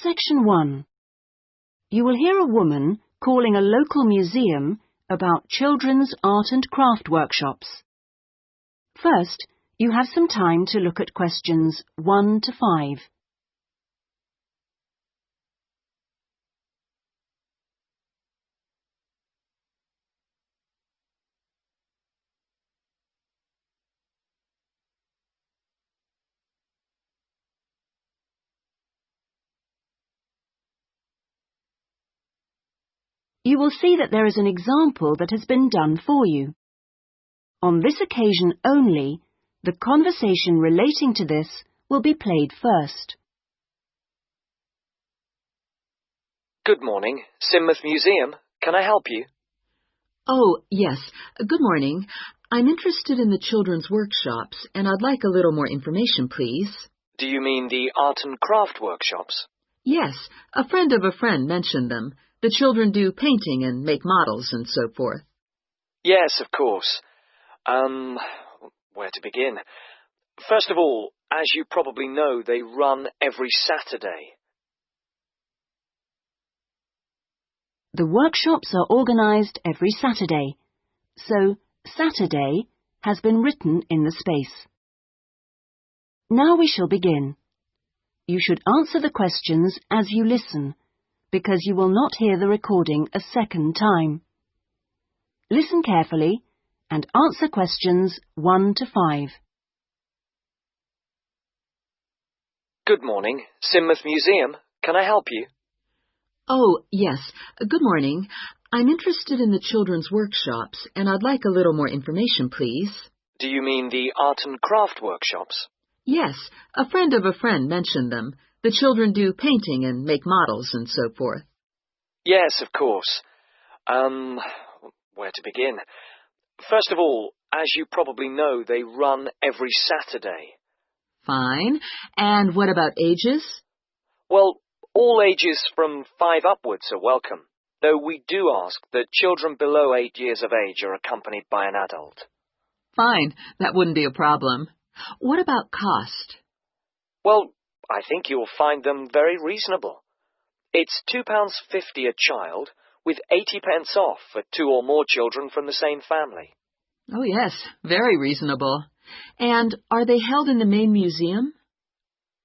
Section 1. You will hear a woman calling a local museum about children's art and craft workshops. First, you have some time to look at questions 1 to 5. You will see that there is an example that has been done for you. On this occasion only, the conversation relating to this will be played first. Good morning, Sidmouth Museum. Can I help you? Oh, yes. Good morning. I'm interested in the children's workshops, and I'd like a little more information, please. Do you mean the art and craft workshops? Yes, a friend of a friend mentioned them. The children do painting and make models and so forth. Yes, of course. Where to begin? First of all, as you probably know, they run every Saturday. The workshops are organised every Saturday, so Saturday has been written in the space. Now we shall begin. You should answer the questions as you listen, because you will not hear the recording a second time. Listen carefully and answer questions 1 to 5. Good morning, Sidmouth Museum. Can I help you? Oh, yes. Good morning. I'm interested in the children's workshops, and I'd like a little more information, please. Do you mean the art and craft workshops? Yes, a friend of a friend mentioned them. The children do painting and make models and so forth. Yes, of course. Where to begin? First of all, as you probably know, they run every Saturday. Fine. And what about ages? Well, all ages from 5 upwards are welcome, though we do ask that children below 8 years of age are accompanied by an adult. Fine. That wouldn't be a problem. What about cost? Well, I think you'll find them very reasonable. It's £2.50 a child, with 80p off for 2 or more children from the same family. Oh, yes, very reasonable. And are they held in the main museum?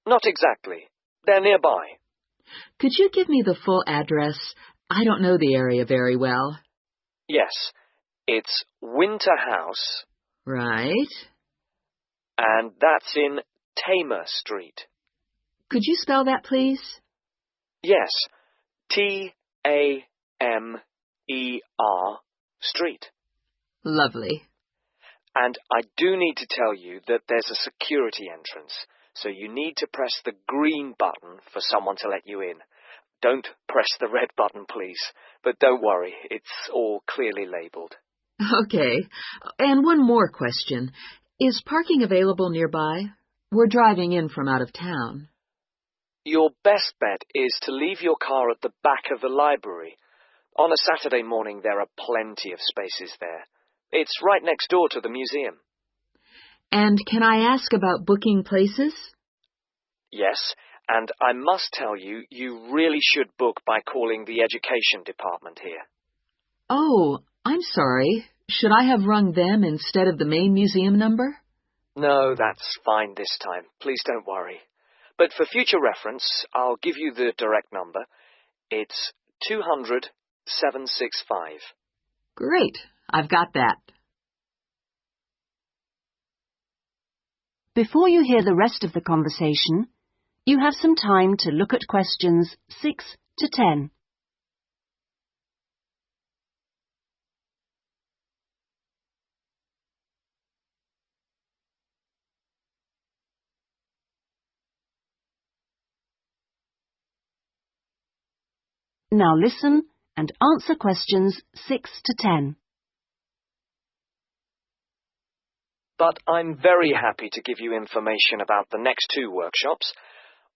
Not exactly. They're nearby. Could you give me the full address? I don't know the area very well. Yes, it's Winter House. Right. And that's in Tamer Street. Could you spell that, please? Yes, Tamer Street. Lovely. And I do need to tell you that there's a security entrance, so you need to press the green button for someone to let you in. Don't press the red button, please. But don't worry, it's all clearly labelled. Okay. And one more question. Is parking available nearby? We're driving in from out of town. Your best bet is to leave your car at the back of the library. On a Saturday morning, there are plenty of spaces there. It's right next door to the museum. And can I ask about booking places? Yes, and I must tell you, you really should book by calling the education department here. Oh, I'm sorry. Should I have rung them instead of the main museum number? No, that's fine this time. Please don't worry. But for future reference, I'll give you the direct number. It's 200-765. Great. I've got that. Before you hear the rest of the conversation, you have some time to look at questions 6 to 10. Now listen and answer questions 6 to 10. But I'm very happy to give you information about the next 2 workshops.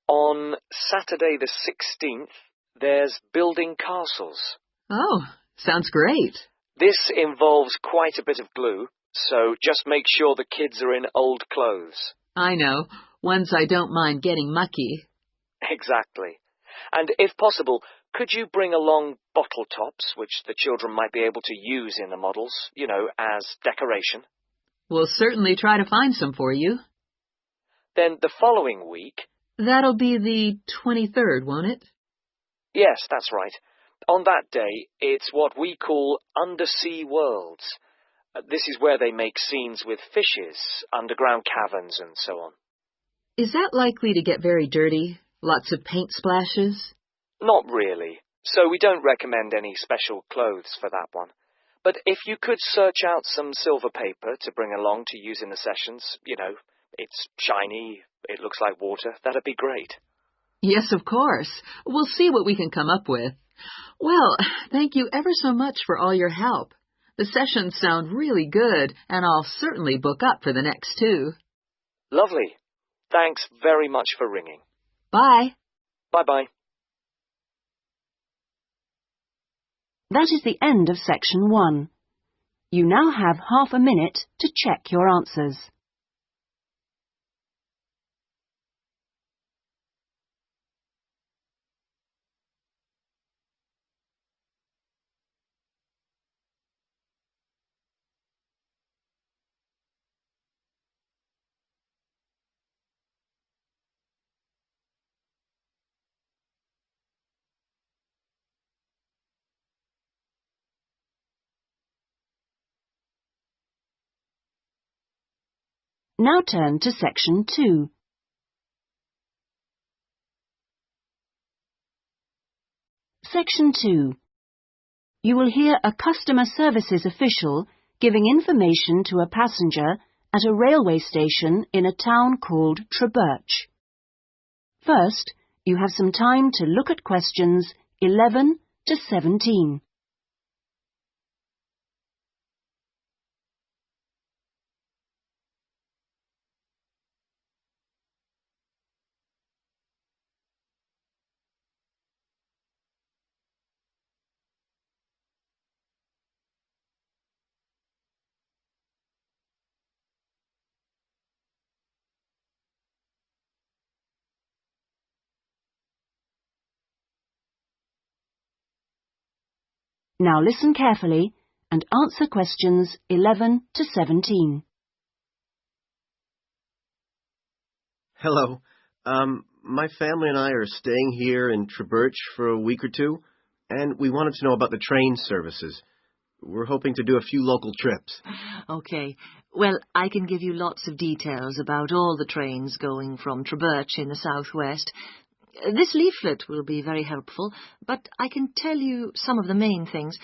On Saturday the 16th, there's building castles. Oh, sounds great. This involves quite a bit of glue, so just make sure the kids are in old clothes. I know, ones I don't mind getting mucky. Exactly. And if possible, could you bring along bottle tops, which the children might be able to use in the models, as decoration? We'll certainly try to find some for you. Then the following week... That'll be the 23rd, won't it? Yes, that's right. On that day, it's what we call undersea worlds. This is where they make scenes with fishes, underground caverns, and so on. Is that likely to get very dirty? Lots of paint splashes? Not really. So we don't recommend any special clothes for that one. But if you could search out some silver paper to bring along to use in the sessions, it's shiny, it looks like water, that'd be great. Yes, of course. We'll see what we can come up with. Well, thank you ever so much for all your help. The sessions sound really good, and I'll certainly book up for the next two. Lovely. Thanks very much for ringing. Bye. Bye-bye. That is the end of section 1. You now have half a minute to check your answers. Now turn to section 2. Section 2. You will hear a customer services official giving information to a passenger at a railway station in a town called Trebirch. First, you have some time to look at questions 11 to 17. Now listen carefully and answer questions 11 to 17. Hello. My family and I are staying here in Trebirch for a week or two, and we wanted to know about the train services. We're hoping to do a few local trips. Okay. Well, I can give you lots of details about all the trains going from Trebirch in the southwest. This leaflet will be very helpful, but I can tell you some of the main things.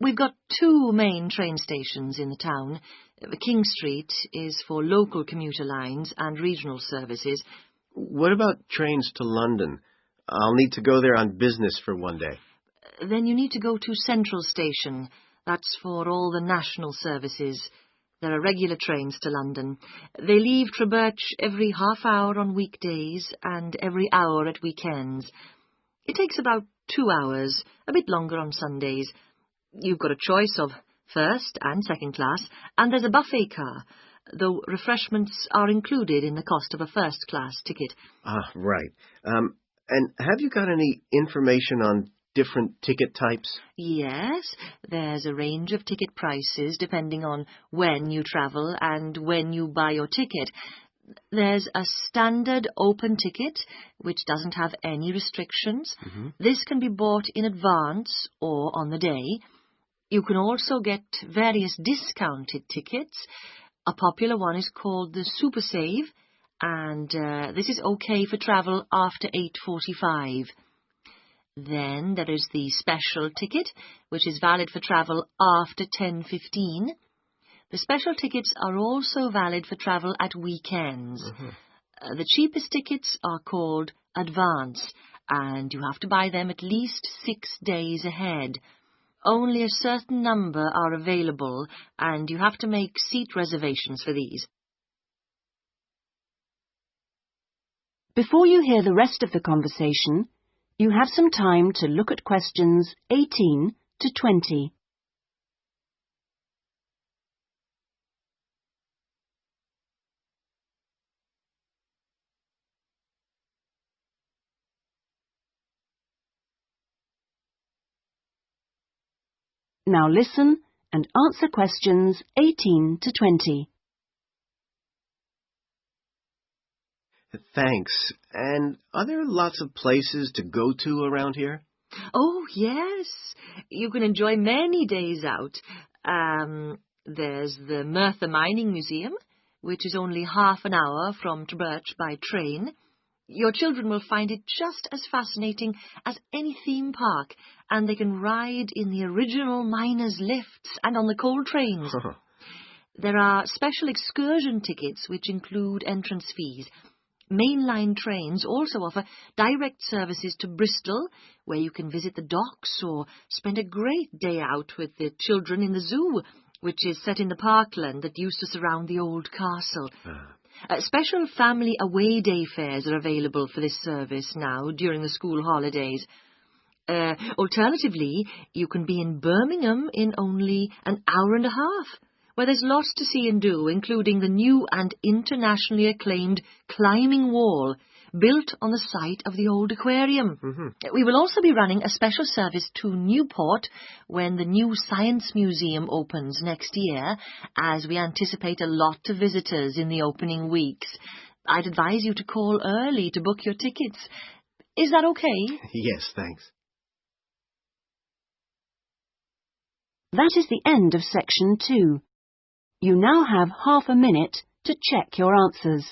We've got 2 main train stations in the town. King Street is for local commuter lines and regional services. What about trains to London? I'll need to go there on business for one day. Then you need to go to Central Station. That's for all the national services. There are regular trains to London. They leave Trebirch every half hour on weekdays and every hour at weekends. It takes about 2 hours, a bit longer on Sundays. You've got a choice of first and second class, and there's a buffet car, though refreshments are included in the cost of a first-class ticket. Ah, right. And have you got any information on different ticket types? Yes, there's a range of ticket prices depending on when you travel and when you buy your ticket. There's a standard open ticket, which doesn't have any restrictions. Mm-hmm. This can be bought in advance or on the day. You can also get various discounted tickets. A popular one is called the Super Save, and this is okay for travel after 8:45. Then there is the special ticket, which is valid for travel after 10:15. The special tickets are also valid for travel at weekends. Mm-hmm. The cheapest tickets are called advance, and you have to buy them at least 6 days ahead. Only a certain number are available, and you have to make seat reservations for these. Before you hear the rest of the conversation, you have some time to look at questions 18 to 20. Now listen and answer questions 18 to 20. Thanks. And are there lots of places to go to around here? Oh, yes. You can enjoy many days out. There's the Merthyr Mining Museum, which is only half an hour from Trubirch by train. Your children will find it just as fascinating as any theme park, and they can ride in the original miners' lifts and on the coal trains. There are special excursion tickets which include entrance fees. Mainline trains also offer direct services to Bristol, where you can visit the docks or spend a great day out with the children in the zoo, which is set in the parkland that used to surround the old castle. Special family away day fares are available for this service now during the school holidays. Alternatively, you can be in Birmingham in only an hour and a half, where there's lots to see and do, including the new and internationally acclaimed climbing wall, built on the site of the old aquarium. We will also be running a special service to Newport when the new Science Museum opens next year, as we anticipate a lot of visitors in the opening weeks. I'd advise you to call early to book your tickets. Is that okay? Yes, thanks. That is the end of section 2. You now have half a minute to check your answers.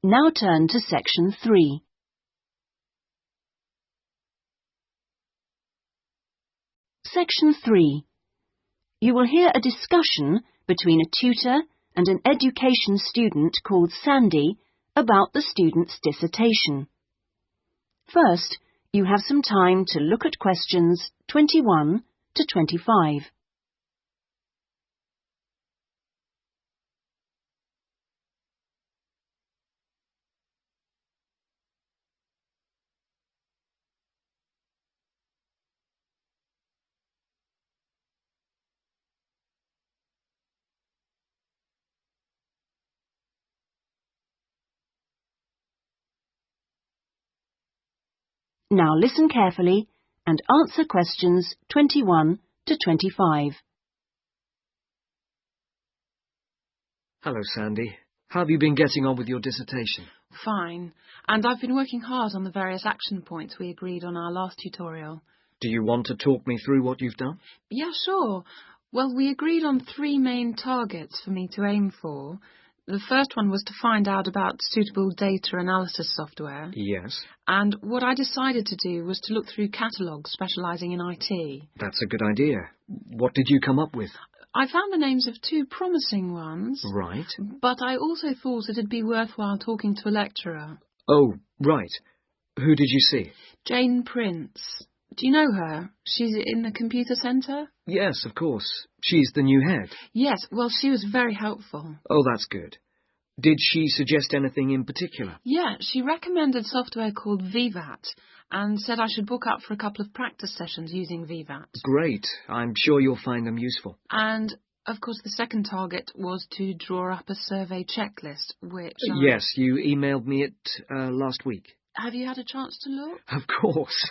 Now turn to section 3. Section 3. You will hear a discussion between a tutor and an education student called Sandy about the student's dissertation. First, you have some time to look at questions 21 to 25. Now listen carefully and answer questions 21 to 25. Hello, Sandy. How have you been getting on with your dissertation? Fine. And I've been working hard on the various action points we agreed on our last tutorial. Do you want to talk me through what you've done? Yeah, sure. Well, we agreed on 3 main targets for me to aim for. The first one was to find out about suitable data analysis software. Yes. And what I decided to do was to look through catalogues specialising in IT. That's a good idea. What did you come up with? I found the names of 2 promising ones. Right. But I also thought it'd be worthwhile talking to a lecturer. Oh, right. Who did you see? Jane Prince. Do you know her? She's in the computer centre? Yes, of course. She's the new head. Yes, well, she was very helpful. Oh, that's good. Did she suggest anything in particular? Yeah, she recommended software called VVAT and said I should book up for a couple of practice sessions using VVAT. Great. I'm sure you'll find them useful. And, of course, the second target was to draw up a survey checklist, which... Yes, you emailed me it last week. Have you had a chance to look? Of course.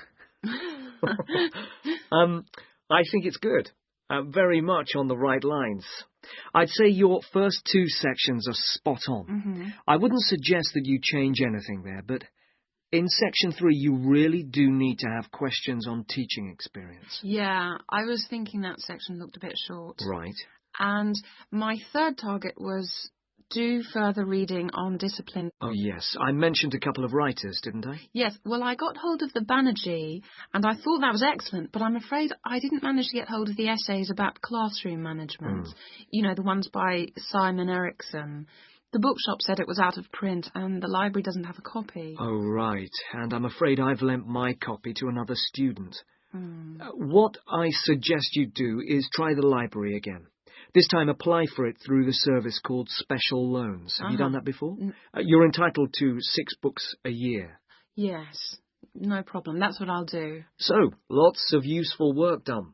I think it's good. Very much on the right lines. I'd say your first 2 sections are spot on. I wouldn't suggest that you change anything there, but in section 3 you really do need to have questions on teaching experience. Yeah, I was thinking that section looked a bit short. Right. And my third target was do further reading on discipline. Oh, yes. I mentioned a couple of writers, didn't I? Yes. Well, I got hold of the Banerjee, and I thought that was excellent, but I'm afraid I didn't manage to get hold of the essays about classroom management. You know, the ones by Simon Erickson. The bookshop said it was out of print, and the library doesn't have a copy. Oh, right. And I'm afraid I've lent my copy to another student. What I suggest you do is try the library again. This time apply for it through the service called Special Loans. Have you done that before? You're entitled to 6 books a year. Yes, no problem. That's what I'll do. So, lots of useful work done.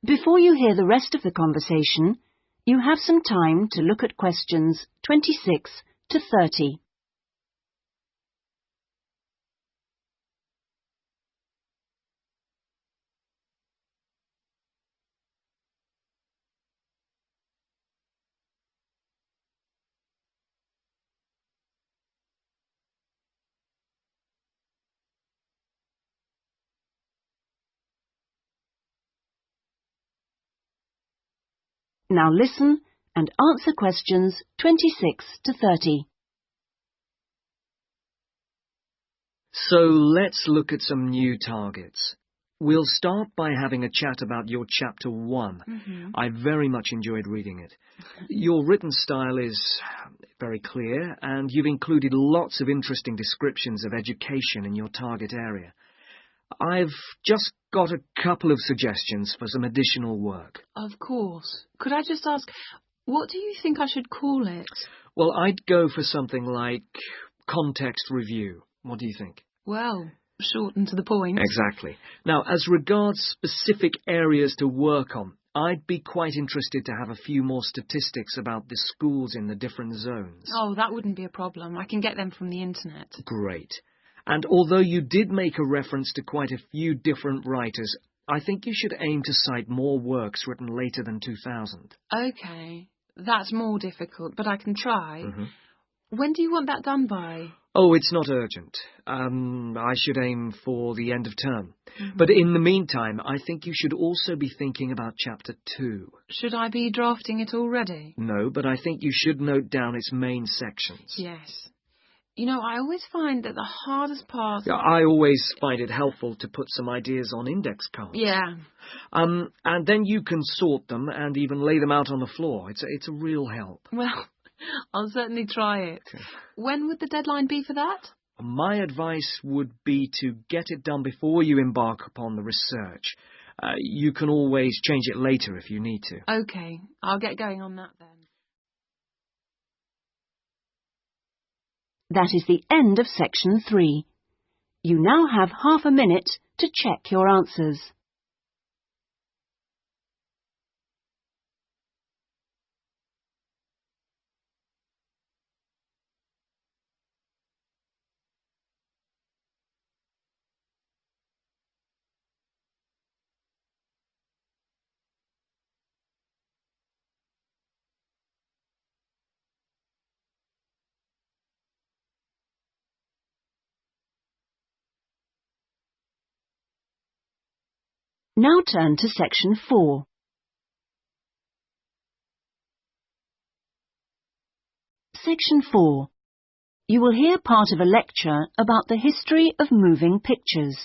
Before you hear the rest of the conversation, you have some time to look at questions 26 to 30. Now listen and answer questions 26 to 30. So let's look at some new targets. We'll start by having a chat about your Chapter 1. I very much enjoyed reading it. Your written style is very clear, and you've included lots of interesting descriptions of education in your target area. I've just got a couple of suggestions for some additional work. Of course. Could I just ask, what do you think I should call it? Well, I'd go for something like context review. What do you think? Well, short and to the point. Exactly. Now, as regards specific areas to work on, I'd be quite interested to have a few more statistics about the schools in the different zones. Oh, that wouldn't be a problem. I can get them from the internet. Great. And although you did make a reference to quite a few different writers, I think you should aim to cite more works written later than 2000. OK. That's more difficult, but I can try. When do you want that done by? Oh, it's not urgent. I should aim for the end of term. But in the meantime, I think you should also be thinking about Chapter 2. Should I be drafting it already? No, but I think you should note down its main sections. Yes. You know, I always find that the hardest part... I always find it helpful to put some ideas on index cards. Yeah. And then you can sort them and even lay them out on the floor. It's a real help. Well, I'll certainly try it. Okay. When would the deadline be for that? My advice would be to get it done before you embark upon the research. You can always change it later if you need to. OK. I'll get going on that then. That is the end of Section 3. You now have half a minute to check your answers. Now turn to Section 4. Section 4. You will hear part of a lecture about the history of moving pictures.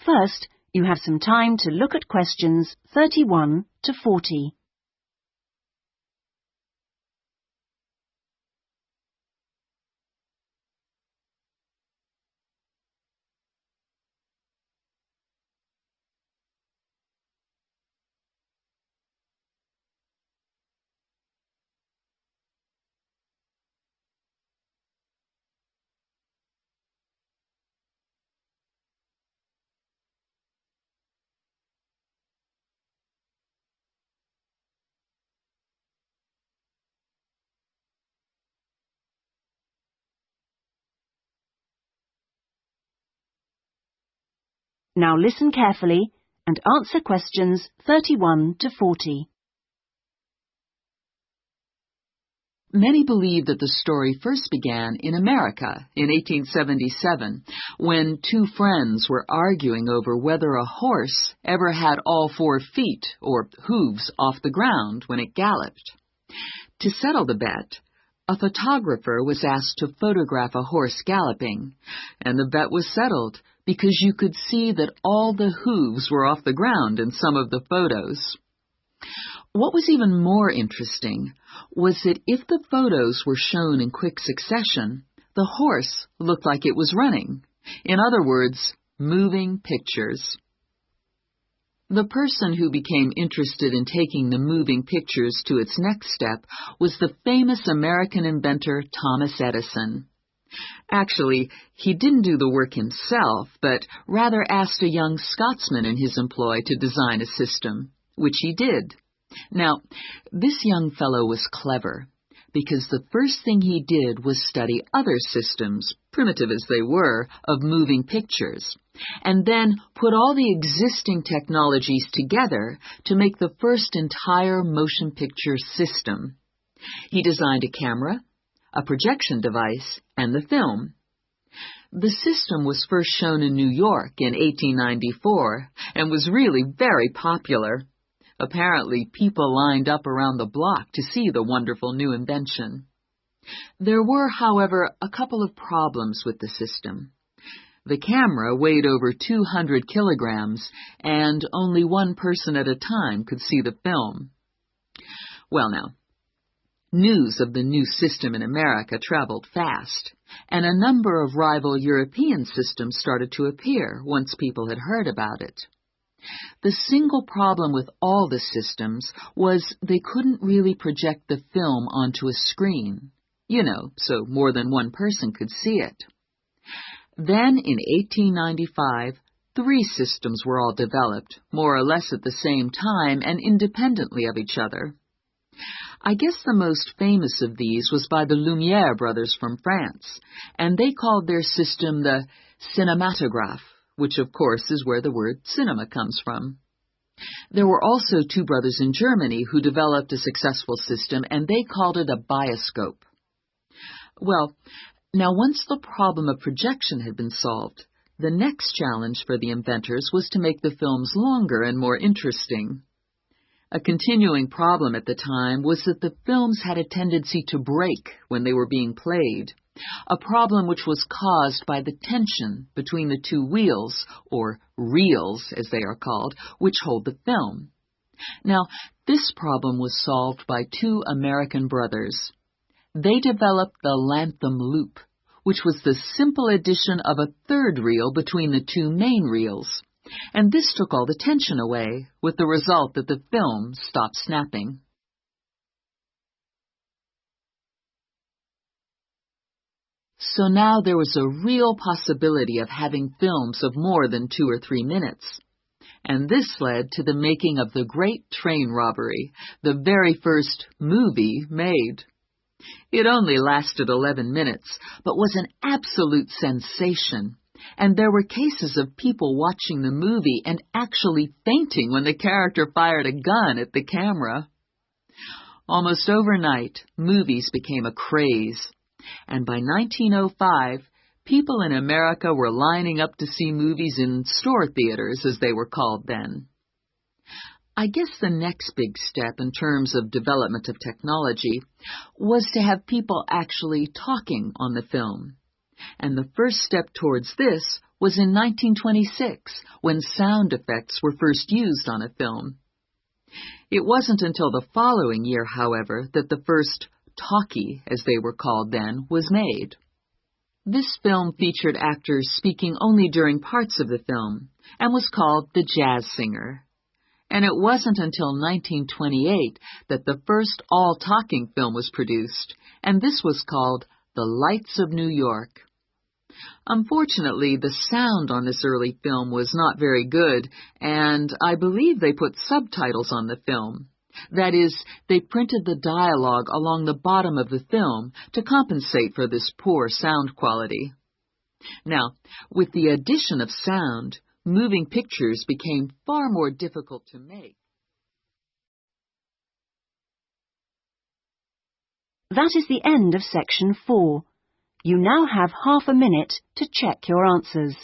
First, you have some time to look at questions 31 to 40. Now listen carefully and answer questions 31 to 40. Many believe that the story first began in America in 1877, when 2 friends were arguing over whether a horse ever had all 4 feet, or hooves, off the ground when it galloped. To settle the bet, a photographer was asked to photograph a horse galloping, and the bet was settled because you could see that all the hooves were off the ground in some of the photos. What was even more interesting was that if the photos were shown in quick succession, the horse looked like it was running, In other words, moving pictures. The person who became interested in taking the moving pictures to its next step was the famous American inventor Thomas Edison. Actually, he didn't do the work himself, but rather asked a young Scotsman in his employ to design a system, which he did. Now, this young fellow was clever, because the first thing he did was study other systems, primitive as they were, of moving pictures, and then put all the existing technologies together to make the first entire motion picture system. He designed a camera, a projection device, and the film. The system was first shown in New York in 1894 and was really very popular. Apparently, people lined up around the block to see the wonderful new invention. There were, however, a couple of problems with the system. The camera weighed over 200 kilograms, and only one person at a time could see the film. Well now, news of the new system in America traveled fast, and a number of rival European systems started to appear once people had heard about it. The single problem with all the systems was they couldn't really project the film onto a screen, so more than one person could see it. Then, in 1895, 3 systems were all developed, more or less at the same time and independently of each other. I guess the most famous of these was by the Lumière brothers from France, and they called their system the cinematograph, which of course is where the word cinema comes from. There were also 2 brothers in Germany who developed a successful system, and they called it a bioscope. Well, now once the problem of projection had been solved, the next challenge for the inventors was to make the films longer and more interesting. A continuing problem at the time was that the films had a tendency to break when they were being played, a problem which was caused by the tension between the 2 wheels, or reels as they are called, which hold the film. Now, this problem was solved by 2 American brothers. They developed the Lantham loop, which was the simple addition of a 3rd reel between the 2 main reels, and this took all the tension away, with the result that the film stopped snapping. So now there was a real possibility of having films of more than 2 or 3 minutes. And this led to the making of the Great Train Robbery, the very first movie made. It only lasted 11 minutes, but was an absolute sensation, and there were cases of people watching the movie and actually fainting when the character fired a gun at the camera. Almost overnight, movies became a craze, and by 1905, people in America were lining up to see movies in store theaters, as they were called then. I guess the next big step in terms of development of technology was to have people actually talking on the film. And the first step towards this was in 1926, when sound effects were first used on a film. It wasn't until the following year, however, that the first talkie, as they were called then, was made. This film featured actors speaking only during parts of the film, and was called The Jazz Singer. And it wasn't until 1928 that the first all-talking film was produced, and this was called The Lights of New York. Unfortunately, the sound on this early film was not very good, and I believe they put subtitles on the film. That is, they printed the dialogue along the bottom of the film to compensate for this poor sound quality. Now, with the addition of sound, moving pictures became far more difficult to make. That is the end of section 4. You now have half a minute to check your answers.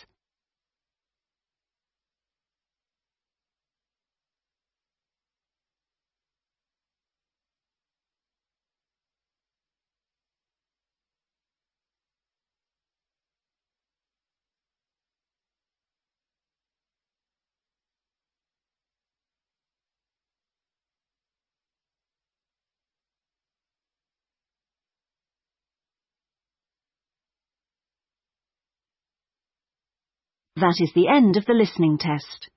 That is the end of the listening test.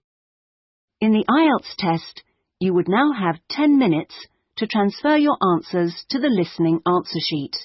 In the IELTS test, you would now have 10 minutes to transfer your answers to the listening answer sheet.